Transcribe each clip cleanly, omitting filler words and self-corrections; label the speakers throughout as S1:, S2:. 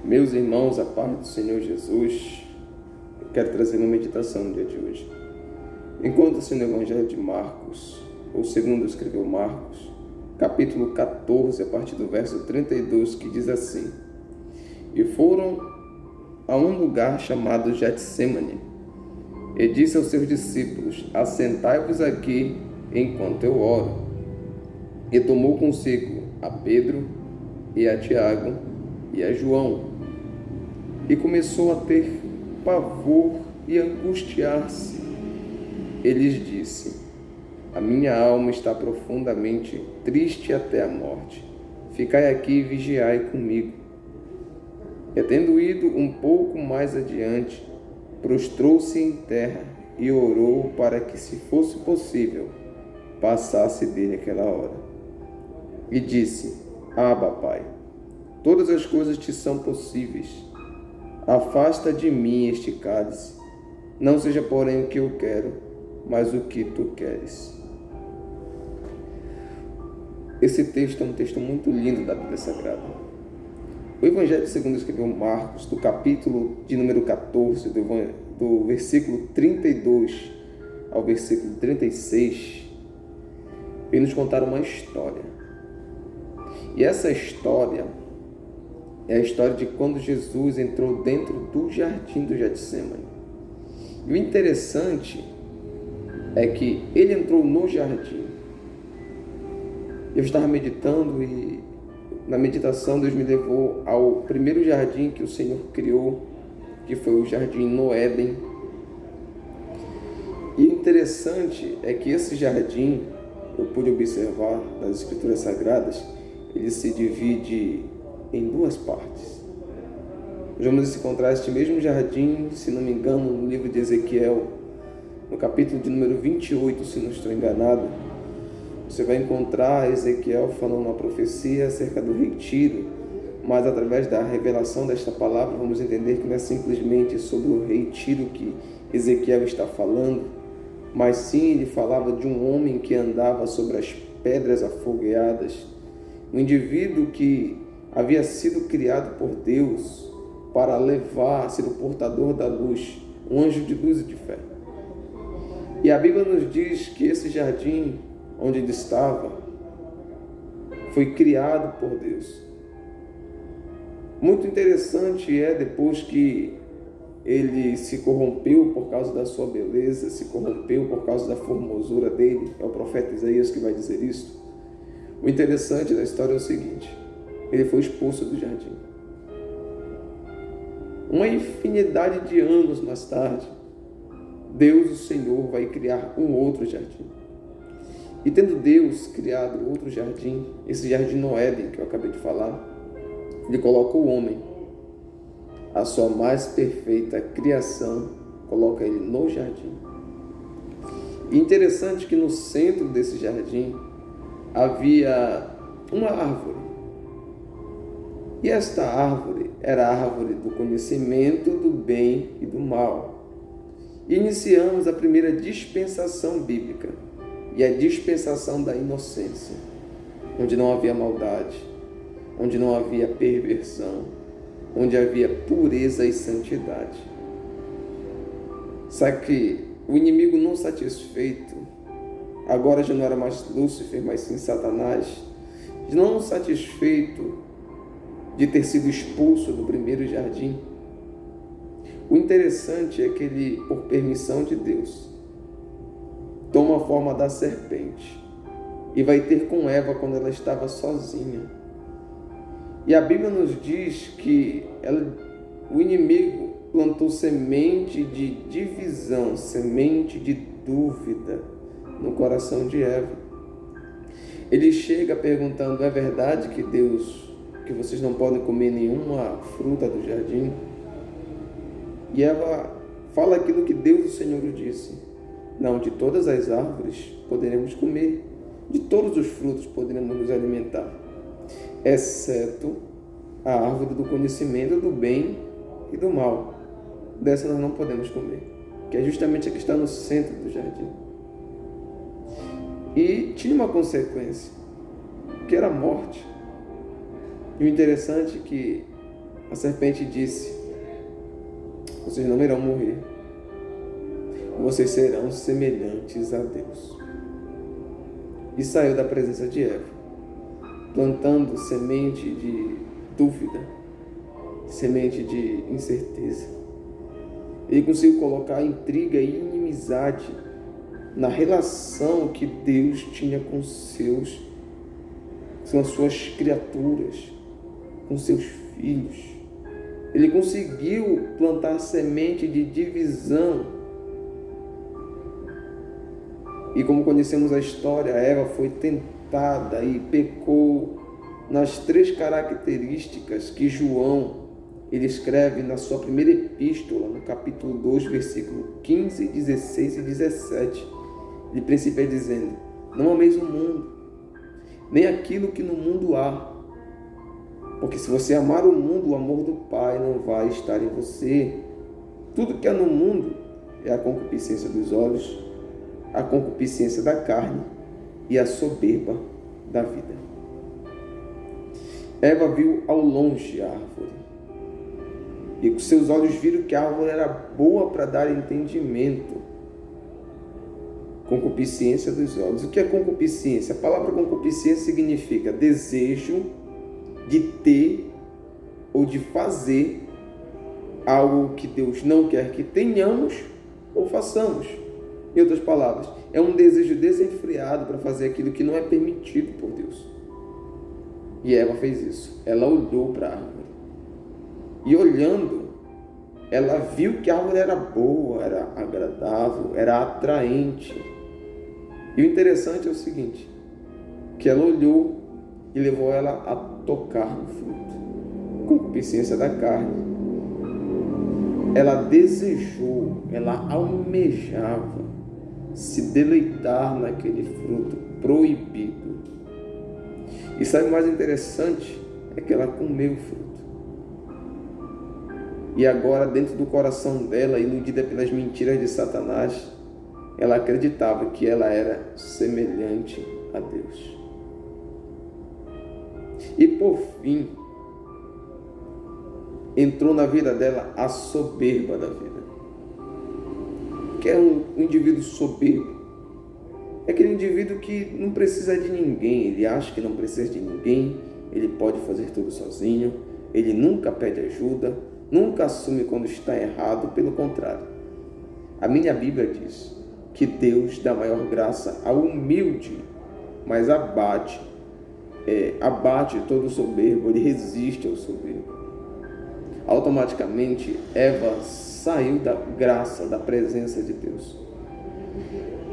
S1: Meus irmãos, a paz do Senhor Jesus, eu quero trazer uma meditação no dia de hoje. Encontra-se no Evangelho de Marcos, ou segundo escreveu Marcos, capítulo 14, a partir do verso 32, que diz assim: E foram a um lugar chamado Getsêmani, e disse aos seus discípulos: Assentai-vos aqui enquanto eu oro. E tomou consigo a Pedro e a Tiago e a João, e começou a ter pavor e angustiar-se. Ele lhes disse: A minha alma está profundamente triste até a morte. Ficai aqui e vigiai comigo. E tendo ido um pouco mais adiante, prostrou-se em terra e orou para que, se fosse possível, passasse dele aquela hora. E disse: Abba, Pai, todas as coisas te são possíveis. Afasta de mim este cálice. Não seja, porém, o que eu quero, mas o que tu queres. Esse texto é um texto muito lindo da Bíblia Sagrada. O Evangelho segundo escreveu Marcos, do capítulo de número 14, do versículo 32 ao versículo 36, vem nos contar uma história. E essa história é a história de quando Jesus entrou dentro do jardim do Getsêmani. E o interessante é que ele entrou no jardim. Eu estava meditando e na meditação Deus me levou ao primeiro jardim que o Senhor criou, que foi o jardim no Éden. E o interessante é que esse jardim, eu pude observar nas Escrituras Sagradas, ele se divide em duas partes. Nós vamos encontrar este mesmo jardim, se não me engano, no livro de Ezequiel, no capítulo de número 28, se não estou enganado. Você vai encontrar Ezequiel falando uma profecia acerca do retiro, mas através da revelação desta palavra vamos entender que não é simplesmente sobre o retiro que Ezequiel está falando, mas sim ele falava de um homem que andava sobre as pedras afogueadas, um indivíduo que havia sido criado por Deus para levar, ser o portador da luz, um anjo de luz e de fé. E a Bíblia nos diz que esse jardim onde ele estava foi criado por Deus. Muito interessante é, depois que ele se corrompeu por causa da sua beleza, se corrompeu por causa da formosura dele, é o profeta Isaías que vai dizer isso. O interessante da história é o seguinte: ele foi expulso do jardim. Uma infinidade de anos mais tarde, Deus, o Senhor, vai criar um outro jardim. E tendo Deus criado outro jardim, esse jardim no Éden que eu acabei de falar, ele coloca o homem, a sua mais perfeita criação, coloca ele no jardim. E interessante que no centro desse jardim havia uma árvore. E esta árvore era a árvore do conhecimento do bem e do mal. E iniciamos a primeira dispensação bíblica, e a dispensação da inocência, onde não havia maldade, onde não havia perversão, onde havia pureza e santidade. Sabe que o inimigo não satisfeito, agora já não era mais Lúcifer, mas sim Satanás, não satisfeito de ter sido expulso do primeiro jardim, o interessante é que ele, por permissão de Deus, toma a forma da serpente e vai ter com Eva quando ela estava sozinha. E a Bíblia nos diz que o inimigo plantou semente de divisão, semente de dúvida no coração de Eva. Ele chega perguntando: é verdade que que vocês não podem comer nenhuma fruta do jardim? E Eva fala aquilo que Deus, o Senhor, lhe disse: não, de todas as árvores poderemos comer, de todos os frutos poderemos nos alimentar, exceto a árvore do conhecimento do bem e do mal. Dessa nós não podemos comer, que é justamente a que está no centro do jardim. E tinha uma consequência, que era a morte. E o interessante é que A serpente disse: vocês não irão morrer, vocês serão semelhantes a Deus. E saiu da presença de Eva, plantando semente de dúvida, semente de incerteza. Ele conseguiu colocar intriga e inimizade na relação que Deus tinha com as suas criaturas, com seus filhos. Ele conseguiu plantar semente de divisão. E como conhecemos a história, Eva foi tentada e pecou nas 3 características que João ele escreve na sua primeira epístola, no capítulo 2, versículo 15, 16 e 17. Ele principia dizendo: não ameis o mundo, nem aquilo que no mundo há. Porque se você amar o mundo, o amor do Pai não vai estar em você. Tudo que há no mundo é a concupiscência dos olhos, a concupiscência da carne e a soberba da vida. Eva viu ao longe a árvore, e com seus olhos viram que a árvore era boa para dar entendimento. Concupiscência dos olhos. O que é concupiscência? A palavra concupiscência significa desejo de ter ou de fazer algo que Deus não quer que tenhamos ou façamos. Em outras palavras, é um desejo desenfreado para fazer aquilo que não é permitido por Deus. E Eva fez isso. Ela olhou para a árvore. E olhando, ela viu que a árvore era boa, era agradável, era atraente. E o interessante é o seguinte, que ela olhou e levou ela a tocar no fruto. Concupiscência da carne. Ela desejou, ela almejava se deleitar naquele fruto proibido. E sabe o mais interessante? É que ela comeu o fruto. E agora, dentro do coração dela, iludida pelas mentiras de Satanás, ela acreditava que ela era semelhante a Deus. E por fim, entrou na vida dela a soberba da vida. Que é um indivíduo soberbo? É aquele indivíduo que não precisa de ninguém, ele acha que não precisa de ninguém, ele pode fazer tudo sozinho, ele nunca pede ajuda, nunca assume quando está errado, pelo contrário. A minha Bíblia diz que Deus dá maior graça ao humilde, mas abate todo soberbo, ele resiste ao soberbo. Automaticamente, Eva saiu da graça, da presença de Deus.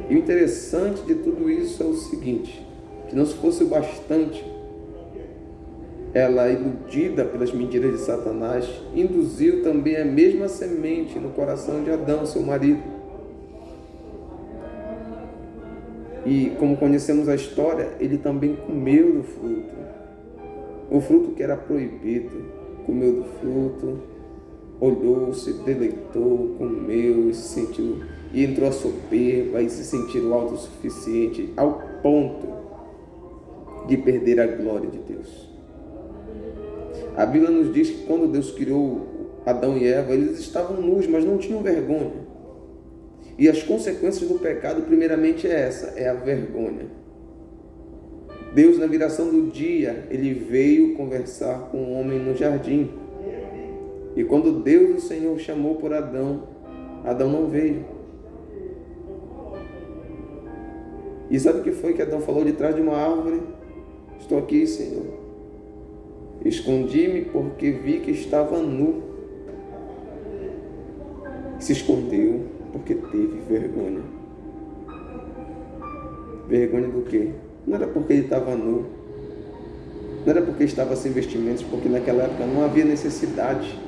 S1: E o interessante de tudo isso é o seguinte, que não se fosse o bastante, ela, iludida pelas mentiras de Satanás, induziu também a mesma semente no coração de Adão, seu marido. E como conhecemos a história, ele também comeu do fruto. O fruto que era proibido. Comeu do fruto, olhou, se deleitou, comeu e se sentiu, e entrou a soberba e se sentiu autossuficiente ao ponto de perder a glória de Deus. A Bíblia nos diz que quando Deus criou Adão e Eva, eles estavam nus, mas não tinham vergonha. E as consequências do pecado, primeiramente, é essa, é a vergonha. Deus, na viração do dia, ele veio conversar com o homem no jardim. E quando Deus, o Senhor, chamou por Adão, Adão não veio. E sabe o que foi que Adão falou de trás de uma árvore? Estou aqui, Senhor. Escondi-me porque vi que estava nu. Se escondeu porque teve vergonha. Vergonha do quê? Não era porque ele estava nu. Não era porque estava sem vestimentos, porque naquela época não havia necessidade.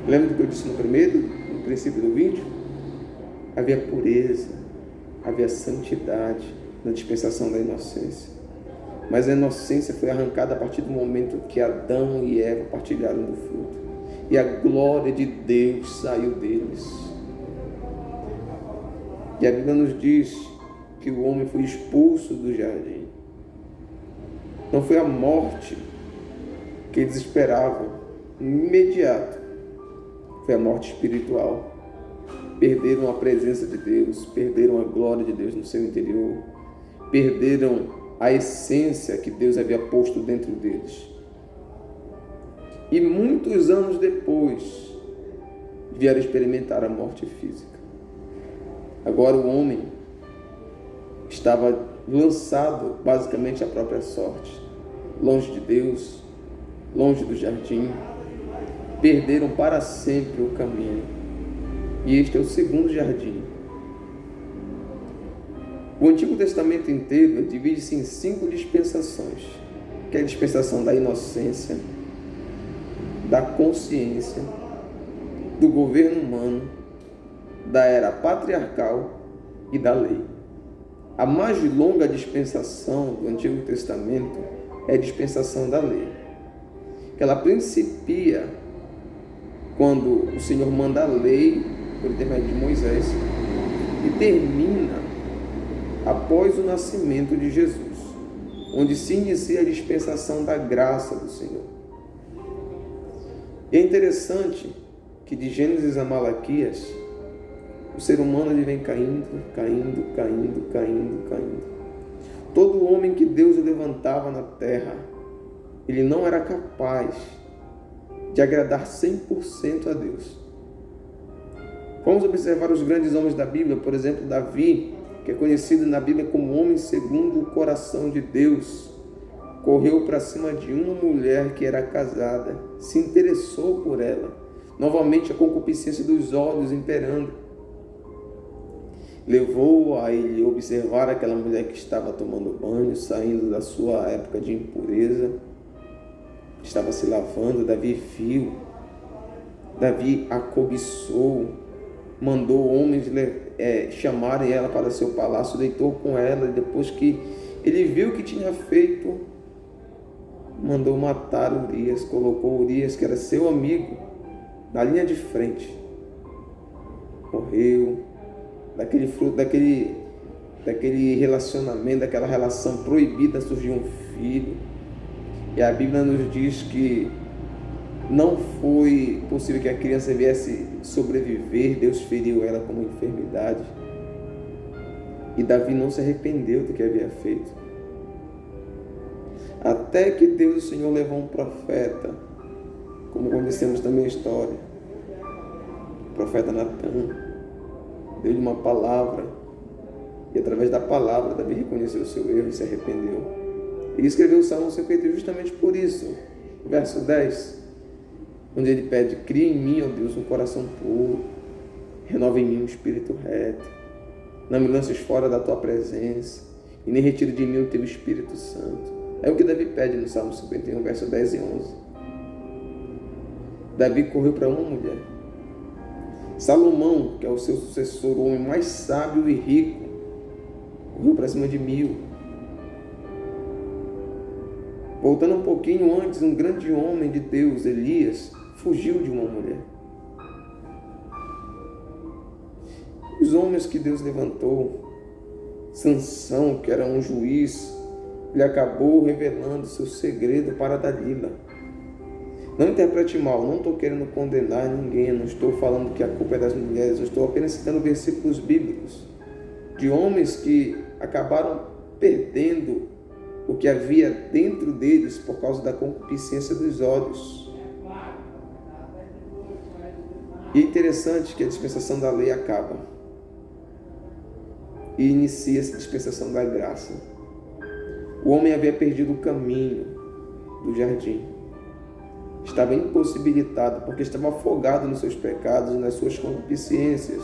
S1: Lembra do que eu disse no princípio do vídeo? Havia pureza, havia santidade na dispensação da inocência. Mas a inocência foi arrancada a partir do momento que Adão e Eva partilharam do fruto. E a glória de Deus saiu deles. E a Bíblia nos diz que o homem foi expulso do jardim. Não foi a morte que eles esperavam, imediato foi a morte espiritual. Perderam a presença de Deus, perderam a glória de Deus no seu interior, perderam a essência que Deus havia posto dentro deles. E muitos anos depois, vieram experimentar a morte física. Agora o homem estava lançado basicamente à própria sorte, longe de Deus, longe do jardim, perderam para sempre o caminho. E este é o segundo jardim. O Antigo Testamento inteiro divide-se em 5 dispensações, que é a dispensação da inocência, da consciência, do governo humano, da era patriarcal e da lei. A mais longa dispensação do Antigo Testamento é a dispensação da lei, que ela principia quando o Senhor manda a lei por intermédio de Moisés e termina após o nascimento de Jesus, onde se inicia a dispensação da graça do Senhor. E é interessante que de Gênesis a Malaquias, o ser humano ele vem caindo. Todo homem que Deus levantava na terra, ele não era capaz de agradar 100% a Deus. Vamos observar os grandes homens da Bíblia, por exemplo, Davi, que é conhecido na Bíblia como homem segundo o coração de Deus, correu para cima de uma mulher que era casada, se interessou por ela, novamente a concupiscência dos olhos imperando, levou a ele observar aquela mulher que estava tomando banho, saindo da sua época de impureza, estava se lavando. Davi viu, Davi a cobiçou, mandou homens chamarem ela para seu palácio, deitou com ela, e depois que ele viu o que tinha feito, mandou matar Urias, colocou Urias, que era seu amigo, na linha de frente. Morreu. Daquele fruto, daquele relacionamento, daquela relação proibida, surgiu um filho. E a Bíblia nos diz que não foi possível que a criança viesse sobreviver, Deus feriu ela com uma enfermidade. E Davi não se arrependeu do que havia feito. Até que Deus, o Senhor, levou um profeta, como conhecemos também a história, o profeta Natan, deu-lhe uma palavra, e através da palavra Davi reconheceu o seu erro e se arrependeu. Ele escreveu o Salmo 51 justamente por isso, verso 10, onde ele pede: cria em mim, ó Deus, um coração puro, renova em mim um espírito reto, não me lances fora da tua presença, e nem retire de mim o teu Espírito Santo. É o que Davi pede no Salmo 51, verso 10 e 11. Davi correu para uma mulher. Salomão, que é o seu sucessor, o homem mais sábio e rico, correu para cima de 1000. Voltando um pouquinho antes, um grande homem de Deus, Elias, fugiu de uma mulher. Os homens que Deus levantou, Sansão, que era um juiz, ele acabou revelando seu segredo para Dalila. Não interprete mal, não estou querendo condenar ninguém, eu não estou falando que a culpa é das mulheres, eu estou apenas citando versículos bíblicos de homens que acabaram perdendo o que havia dentro deles por causa da concupiscência dos olhos. E é interessante que a dispensação da lei acaba e inicia-se a dispensação da graça. O homem havia perdido o caminho do jardim. Estava impossibilitado porque estava afogado nos seus pecados, nas suas concupiscências,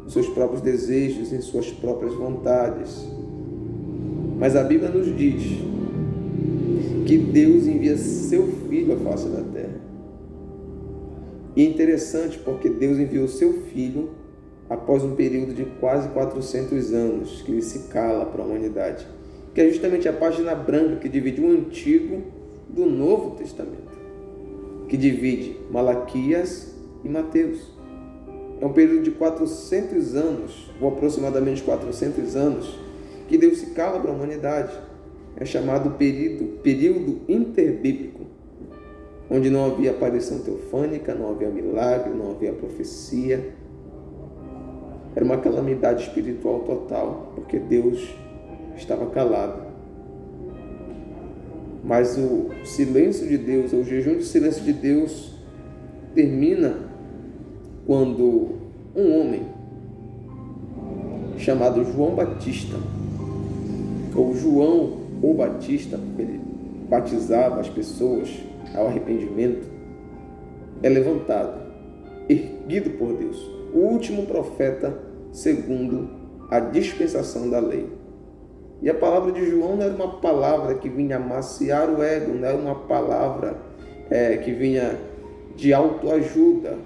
S1: nos seus próprios desejos, em suas próprias vontades. Mas a Bíblia nos diz que Deus envia seu Filho à face da terra. E é interessante porque Deus enviou seu Filho após um período de quase 400 anos que ele se cala para a humanidade, que é justamente a página branca que divide o Antigo do Novo Testamento, que divide Malaquias e Mateus. É um período de 400 anos, ou aproximadamente 400 anos, que Deus se cala para a humanidade. É chamado período interbíblico. onde não havia aparição teofânica, não havia milagre, não havia profecia. Era uma calamidade espiritual total, porque Deus estava calado. Mas o silêncio de Deus, ou o jejum de silêncio de Deus, termina quando um homem chamado João Batista, ou João o Batista, porque ele batizava as pessoas ao arrependimento, é levantado, erguido por Deus, o último profeta segundo a dispensação da lei. E a palavra de João não era uma palavra que vinha amaciar o ego, não era uma palavra que vinha de autoajuda,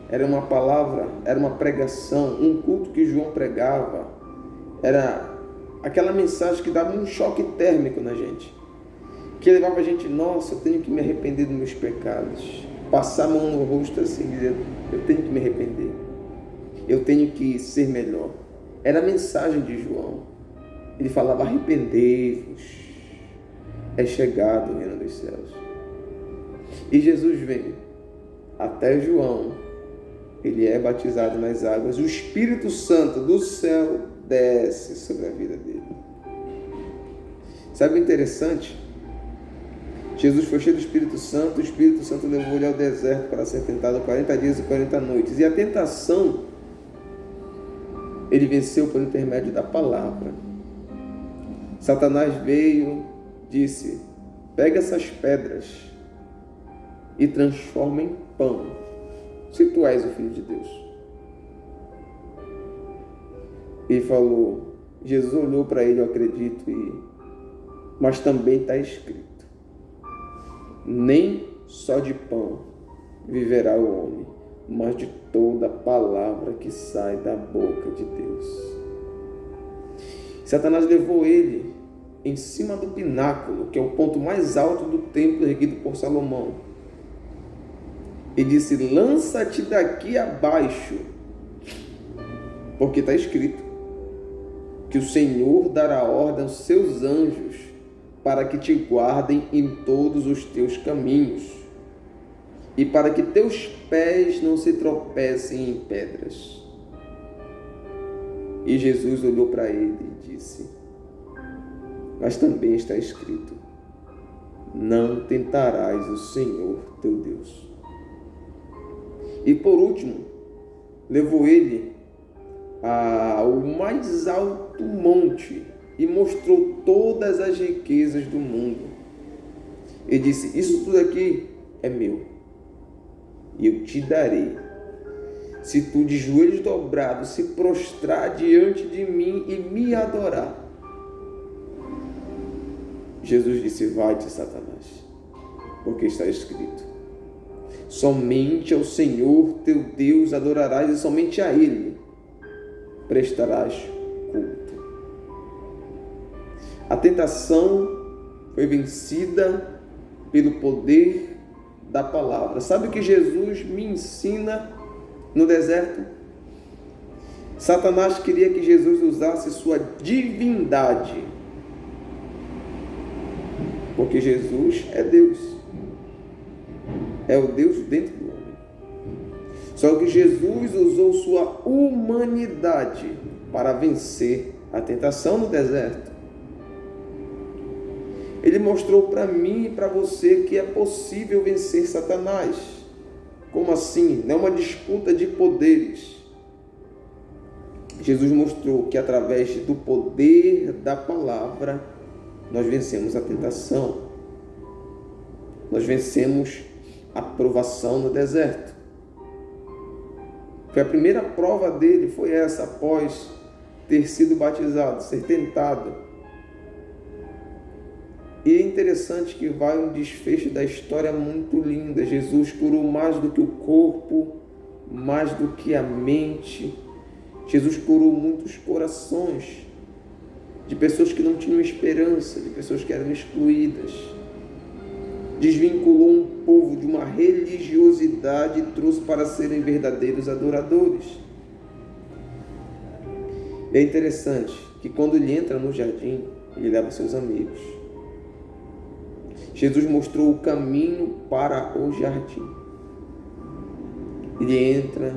S1: era uma palavra, era uma pregação, um culto que João pregava, era aquela mensagem que dava um choque térmico na gente, que levava a gente, nossa, eu tenho que me arrepender dos meus pecados, passar a mão no rosto assim, dizer, eu tenho que me arrepender, eu tenho que ser melhor. Era a mensagem de João. Ele falava, arrependei-vos, é chegado o reino dos céus. E Jesus vem até João, ele é batizado nas águas, o Espírito Santo do céu desce sobre a vida dele. Sabe o interessante? Jesus foi cheio do Espírito Santo, o Espírito Santo levou ele ao deserto para ser tentado 40 dias e 40 noites. E a tentação, ele venceu por intermédio da palavra. Satanás veio, disse, pega essas pedras e transforma em pão, se tu és o Filho de Deus. E falou, Jesus olhou para ele, eu acredito, mas também está escrito, nem só de pão viverá o homem, mas de toda palavra que sai da boca de Deus. Satanás levou ele em cima do pináculo, que é o ponto mais alto do templo erguido por Salomão, e disse, lança-te daqui abaixo, porque está escrito que o Senhor dará ordem aos seus anjos para que te guardem em todos os teus caminhos e para que teus pés não se tropecem em pedras. E Jesus olhou para ele e disse, mas também está escrito, não tentarás o Senhor teu Deus. E por último, levou ele ao mais alto monte e mostrou todas as riquezas do mundo. E disse, isso tudo aqui é meu, e eu te darei, se tu de joelhos dobrados se prostrar diante de mim e me adorar. Jesus disse, vai-te, Satanás, porque está escrito, somente ao Senhor teu Deus adorarás e somente a Ele prestarás culto. A tentação foi vencida pelo poder da palavra. Sabe o que Jesus me ensina no deserto? Satanás queria que Jesus usasse sua divindade, porque Jesus é Deus, é o Deus dentro do homem. Só que Jesus usou sua humanidade para vencer a tentação no deserto. Ele mostrou para mim e para você que é possível vencer Satanás. Como assim? Não é uma disputa de poderes. Jesus mostrou que através do poder da palavra nós vencemos a tentação. Nós vencemos a provação no deserto. Foi a primeira prova dele, foi essa, após ter sido batizado, ser tentado. E é interessante que vai um desfecho da história muito linda. Jesus curou mais do que o corpo, mais do que a mente. Jesus curou muitos corações de pessoas que não tinham esperança, de pessoas que eram excluídas. Desvinculou um povo de uma religiosidade e trouxe para serem verdadeiros adoradores. É interessante que quando ele entra no jardim, ele leva seus amigos. Jesus mostrou o caminho para o jardim. Ele entra,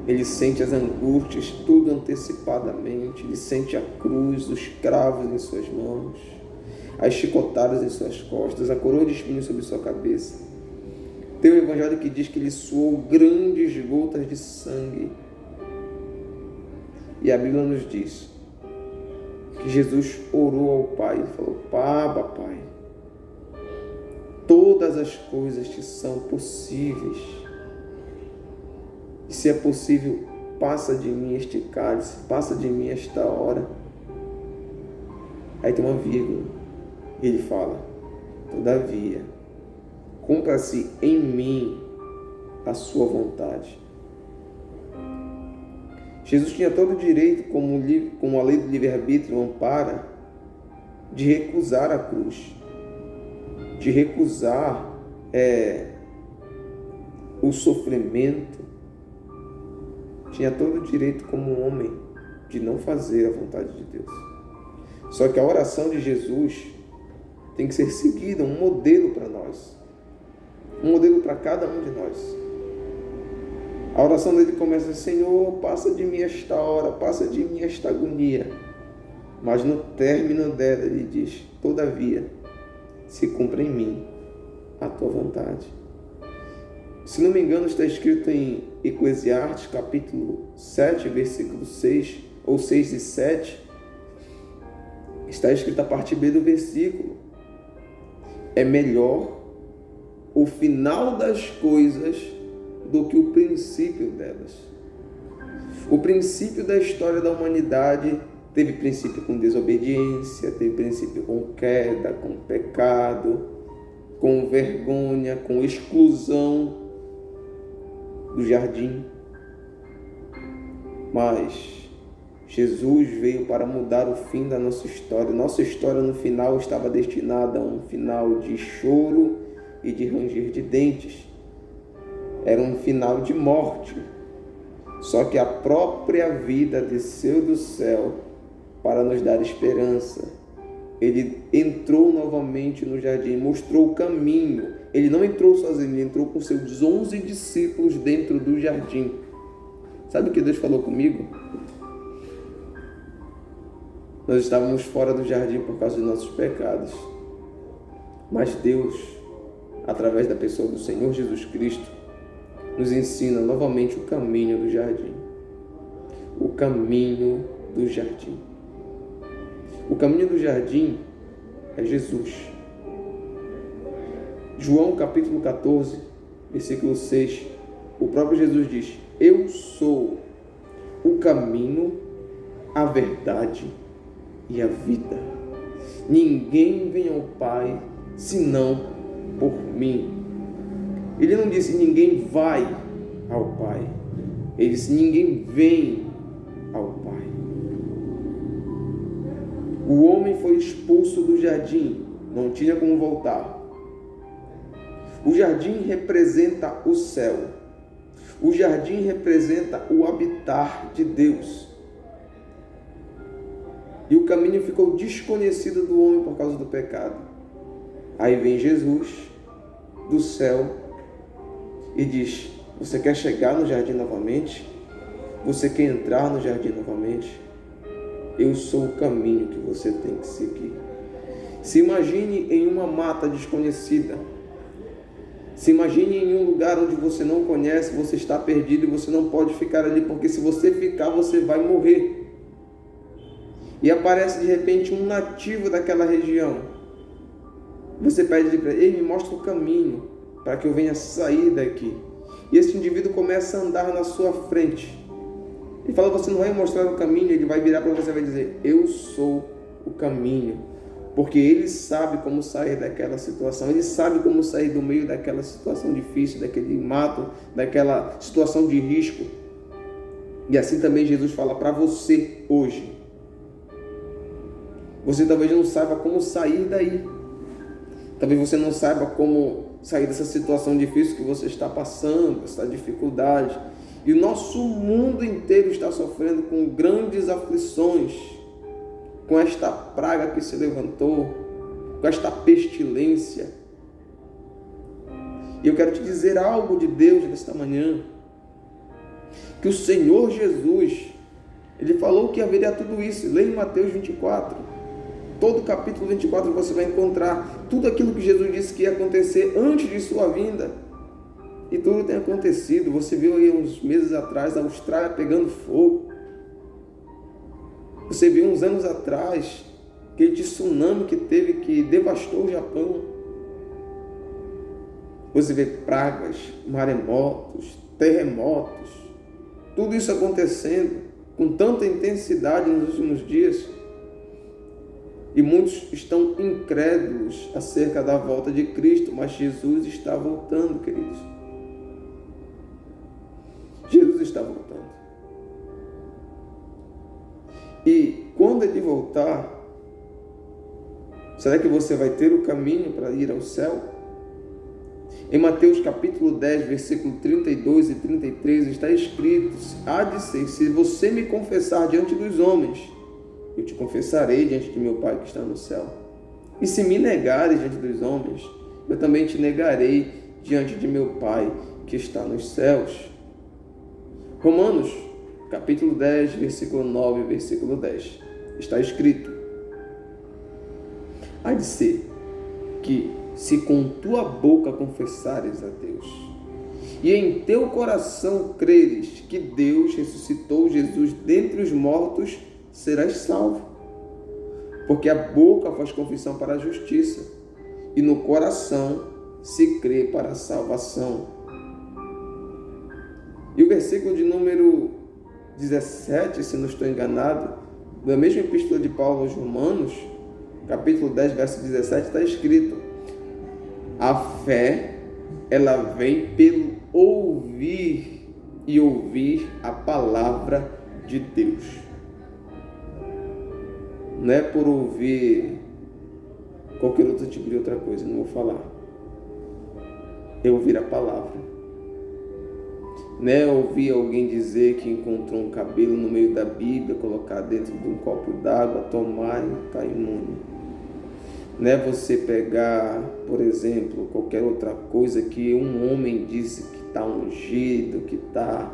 S1: ele sente as angústias, tudo antecipadamente. Ele sente a cruz, os cravos em suas mãos, as chicotadas em suas costas, a coroa de espinhos sobre sua cabeça. Tem um evangelho que diz que ele suou grandes gotas de sangue. E a Bíblia nos diz que Jesus orou ao Pai e falou: Abba, Pai, todas as coisas te são possíveis. E se é possível, passa de mim este cálice, passa de mim esta hora. Aí tem uma vírgula. E ele fala: todavia, cumpra-se em mim a sua vontade. Jesus tinha todo o direito, como a lei do livre-arbítrio ampara, de recusar a cruz, de recusar o sofrimento. Tinha todo o direito como homem de não fazer a vontade de Deus. Só que a oração de Jesus tem que ser seguida, um modelo para nós, um modelo para cada um de nós. A oração dele começa: Senhor, passa de mim esta hora, passa de mim esta agonia. Mas no término dela ele diz: todavia, se cumpra em mim a tua vontade. Se não me engano, está escrito em Eclesiastes, capítulo 7, versículo 6, ou 6 e 7. Está escrito a parte B do versículo: é melhor o final das coisas do que o princípio delas. O princípio da história da humanidade teve princípio com desobediência, teve princípio com queda, com pecado, com vergonha, com exclusão do jardim. Mas Jesus veio para mudar o fim da nossa história. Nossa história no final estava destinada a um final de choro e de ranger de dentes. Era um final de morte. Só que a própria vida desceu do céu para nos dar esperança. Ele entrou novamente no jardim, mostrou o caminho. Ele não entrou sozinho, ele entrou com seus 11 discípulos dentro do jardim. Sabe o que Deus falou comigo? Nós estávamos fora do jardim por causa dos nossos pecados. Mas Deus, através da pessoa do Senhor Jesus Cristo, nos ensina novamente o caminho do jardim. O caminho do jardim. O caminho do jardim é Jesus. João capítulo 14, versículo 6, o próprio Jesus diz: eu sou o caminho, a verdade e a vida. Ninguém vem ao Pai senão por mim. Ele não disse ninguém vai ao Pai. Ele disse ninguém vem ao Pai. O homem foi expulso do jardim, não tinha como voltar. O jardim representa o céu. O jardim representa o habitar de Deus. E o caminho ficou desconhecido do homem por causa do pecado. Aí vem Jesus do céu e diz: você quer chegar no jardim novamente? Você quer entrar no jardim novamente? Eu sou o caminho que você tem que seguir. Se imagine em uma mata desconhecida. Se imagine em um lugar onde você não conhece, você está perdido e você não pode ficar ali, porque se você ficar, você vai morrer. E aparece de repente um nativo daquela região. Você pede para ele: me mostra o caminho para que eu venha sair daqui. E esse indivíduo começa a andar na sua frente. Ele fala: você não vai mostrar o caminho. Ele vai virar para você e vai dizer: eu sou o caminho. Porque ele sabe como sair daquela situação. Ele sabe como sair do meio daquela situação difícil, daquele mato, daquela situação de risco. E assim também Jesus fala para você hoje. Você talvez não saiba como sair daí. Talvez você não saiba como sair dessa situação difícil que você está passando, essa dificuldade. E o nosso mundo inteiro está sofrendo com grandes aflições, com esta praga que se levantou, com esta pestilência. E eu quero te dizer algo de Deus nesta manhã, que o Senhor Jesus, Ele falou que haveria tudo isso. Leia em Mateus 24, todo o capítulo 24 você vai encontrar tudo aquilo que Jesus disse que ia acontecer antes de sua vinda, e tudo tem acontecido. Você viu aí uns meses atrás a Austrália pegando fogo, você viu uns anos atrás aquele tsunami que teve, que devastou o Japão. Você vê pragas, maremotos, terremotos, tudo isso acontecendo com tanta intensidade nos últimos dias. E muitos estão incrédulos acerca da volta de Cristo, mas Jesus está voltando, queridos. Jesus está voltando. E quando Ele voltar, será que você vai ter o caminho para ir ao céu? Em Mateus capítulo 10, versículo 32 e 33, está escrito: há de ser, se você me confessar diante dos homens, eu te confessarei diante de meu Pai que está no céu. E se me negares diante dos homens, eu também te negarei diante de meu Pai que está nos céus. Romanos capítulo 10, versículo 9 e versículo 10, está escrito: há de ser que, se com tua boca confessares a Deus, e em teu coração creres que Deus ressuscitou Jesus dentre os mortos, serás salvo. Porque a boca faz confissão para a justiça, e no coração se crê para a salvação. E o versículo de número 17, se não estou enganado, da mesma epístola de Paulo aos Romanos, capítulo 10, verso 17, está escrito: a fé, ela vem pelo ouvir, e ouvir a palavra de Deus. Não é por ouvir qualquer outro tipo de outra coisa, não vou falar. É ouvir a palavra. Não é ouvir alguém dizer que encontrou um cabelo no meio da Bíblia, colocar dentro de um copo d'água, tomar e ficar imune. Não é você pegar, por exemplo, qualquer outra coisa que um homem disse que está ungido, que está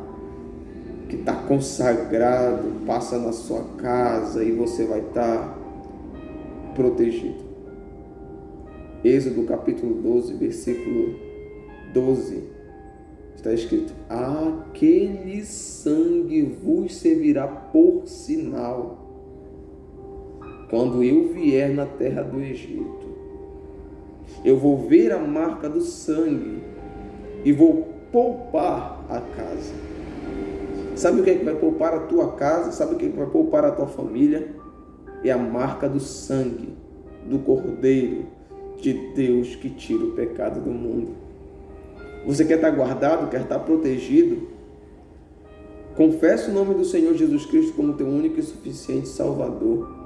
S1: consagrado, passa na sua casa e você vai estar protegido. Êxodo capítulo 12, versículo 12, está escrito: aquele sangue vos servirá por sinal quando eu vier na terra do Egito. Eu vou ver a marca do sangue e vou poupar a casa. Sabe o que é que vai poupar a tua casa? Sabe o que é que vai poupar a tua família? É a marca do sangue do Cordeiro de Deus que tira o pecado do mundo. Você quer estar guardado, quer estar protegido? Confesse o nome do Senhor Jesus Cristo como teu único e suficiente Salvador.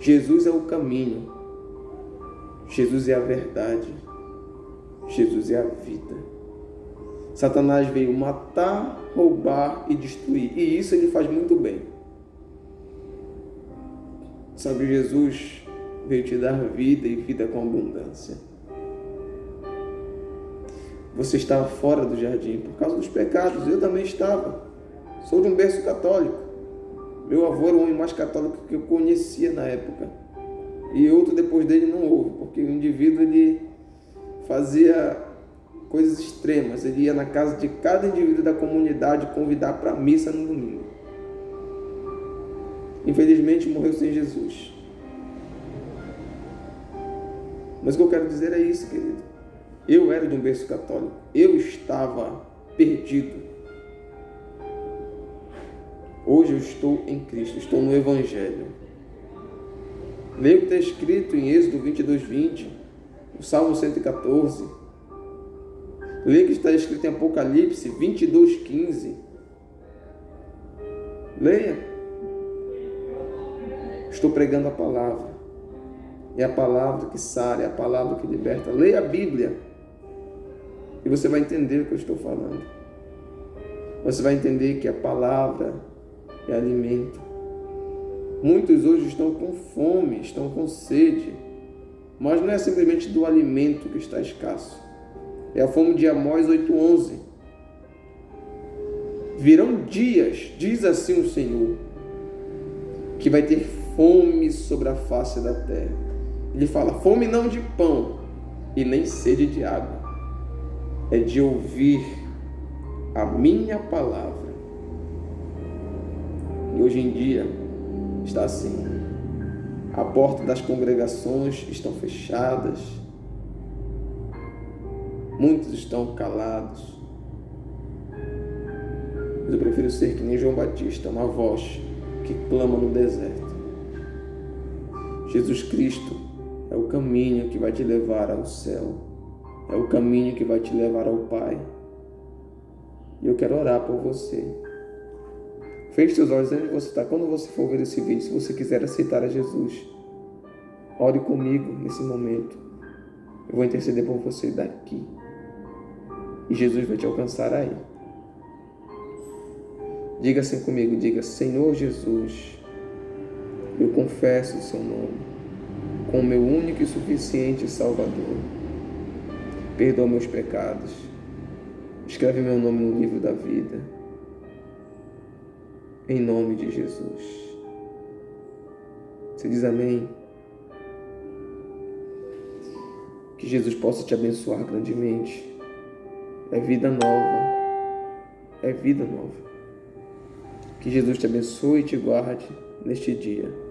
S1: Jesus é o caminho, Jesus é a verdade, Jesus é a vida. Satanás veio matar, roubar e destruir, e isso ele faz muito bem. Sabe, Jesus veio te dar vida e vida com abundância. Você estava fora do jardim por causa dos pecados, eu também estava. Sou de um berço católico. Meu avô era o homem mais católico que eu conhecia na época. E outro depois dele não houve, porque o indivíduo ele fazia coisas extremas. Ele ia na casa de cada indivíduo da comunidade convidar para a missa no domingo. Infelizmente morreu sem Jesus. Mas o que eu quero dizer é isso, querido. Eu era de um berço católico. Eu estava perdido. Hoje eu estou em Cristo, estou no Evangelho. Leia o que está escrito em Êxodo 22:20, o Salmo 114. Leia o que está escrito em Apocalipse 22:15. Leia. Estou pregando a palavra. É a palavra que sara, é a palavra que liberta. Leia a Bíblia e você vai entender o que eu estou falando. Você vai entender que a palavra é alimento. Muitos hoje estão com fome, estão com sede, Mas não é simplesmente do alimento que está escasso. É a fome de Amós 8:11. Virão dias, diz assim o Senhor, que vai ter fome sobre a face da terra. Ele fala, fome não de pão e nem sede de água, é de ouvir a minha palavra. E hoje em dia está assim. A porta das congregações estão fechadas, muitos estão calados. Mas eu prefiro ser que nem João Batista, uma voz que clama no deserto. Jesus Cristo é o caminho que vai te levar ao céu, é o caminho que vai te levar ao Pai. E eu quero orar por você. Feche seus olhos onde você está. Quando você for ver esse vídeo, se você quiser aceitar a Jesus, ore comigo nesse momento. Eu vou interceder por você daqui. E Jesus vai te alcançar aí. Diga assim comigo, diga, Senhor Jesus, eu confesso o seu nome como meu único e suficiente Salvador. Perdoa meus pecados. Escreve meu nome no livro da vida. Em nome de Jesus. Você diz amém? Que Jesus possa te abençoar grandemente. É vida nova. É vida nova. Que Jesus te abençoe e te guarde neste dia.